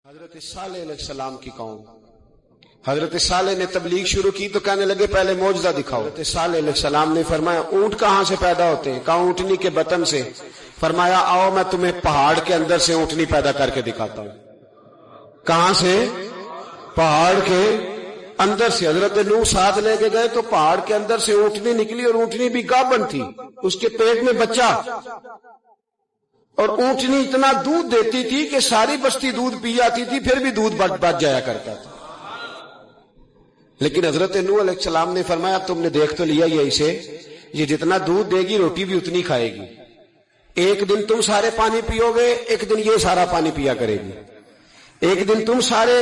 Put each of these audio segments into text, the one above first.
حضرت صالح علیہ السلام کی قوم، حضرت صالح نے تبلیغ شروع کی تو کہنے لگے پہلے معجزہ دکھاؤ۔ حضرت صالح علیہ السلام نے فرمایا اونٹ کہاں سے پیدا ہوتے ہیں؟ کہا اونٹنی کے بطن سے۔ فرمایا آؤ میں تمہیں پہاڑ کے اندر سے اونٹنی پیدا کر کے دکھاتا ہوں۔ کہاں سے؟ پہاڑ کے اندر سے۔ حضرت نوح ساتھ لے کے گئے تو پہاڑ کے اندر سے اونٹنی نکلی، اور اونٹنی بھی گابن تھی، اس کے پیٹ میں بچہ، اور اونٹنی اتنا دودھ دیتی تھی کہ ساری بستی دودھ پی جاتی تھی، پھر بھی دودھ بچ جایا کرتا تھا۔ لیکن حضرت نوح علیہ السلام نے فرمایا اب تم نے دیکھ تو لیا یہ اسے، یہ جتنا دودھ دے گی روٹی بھی اتنی کھائے گی۔ ایک دن تم سارے پانی پیو گے، ایک دن یہ سارا پانی پیا کرے گی۔ ایک دن تم سارے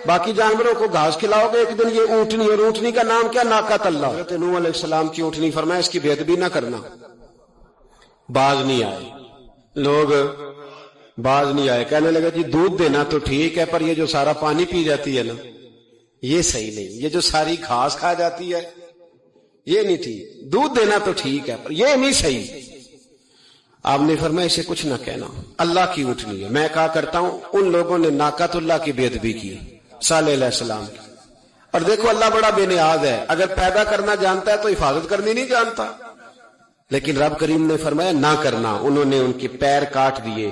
باقی جانوروں کو گھاس کھلاؤ گے، ایک دن یہ اونٹنی، اور اونٹنی کا نام کیا؟ ناقۃ اللہ۔ حضرت نوح علیہ السلام کی اونٹنی فرمایا اس کی بے ادبی نہ کرنا۔ باز نہیں آئے لوگ، باز نہیں آئے، کہنے لگا جی دودھ دینا تو ٹھیک ہے، پر یہ جو سارا پانی پی جاتی ہے نا یہ صحیح نہیں، یہ جو ساری گھاس کھا جاتی ہے یہ نہیں ٹھیک، دودھ دینا تو ٹھیک ہے پر یہ نہیں صحیح۔ آپ نے فرمایا اسے کچھ نہ کہنا، اللہ کی اونٹنی ہے۔ میں کہا کرتا ہوں ان لوگوں نے ناقۃ اللہ کی بے ادبی کی، صالح علیہ السلام کی۔ اور دیکھو اللہ بڑا بے نیاز ہے، اگر پیدا کرنا جانتا ہے تو حفاظت کرنی نہیں جانتا۔ لیکن رب کریم نے فرمایا نہ کرنا۔ انہوں نے ان کے پیر کاٹ دیے،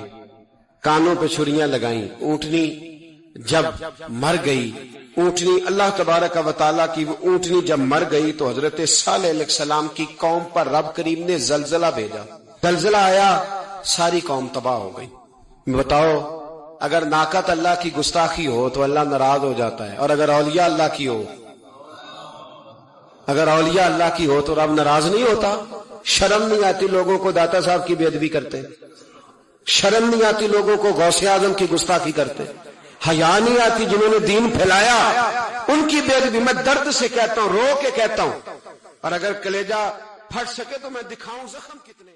کانوں پہ چھریاں لگائیں۔ اونٹنی جب مر گئی، اونٹنی اللہ تبارک و تعالیٰ کی وہ اونٹنی جب مر گئی تو حضرت صالح علیہ السلام کی قوم پر رب کریم نے زلزلہ بھیجا۔ زلزلہ آیا، ساری قوم تباہ ہو گئی۔ بتاؤ اگر ناقۃ اللہ کی گستاخی ہو تو اللہ ناراض ہو جاتا ہے، اور اگر اولیاء اللہ کی ہو، اگر اولیاء اللہ کی ہو تو رب ناراض نہیں ہوتا؟ شرم نہیں آتی لوگوں کو داتا صاحب کی بے ادبی کرتے؟ شرم نہیں آتی لوگوں کو غوث اعظم کی گستاخی کرتے؟ حیا نہیں آتی جنہوں نے دین پھیلایا ان کی بے ادبی؟ میں درد سے کہتا ہوں، رو کے کہتا ہوں، اور اگر کلیجہ پھٹ سکے تو میں دکھاؤں زخم کتنے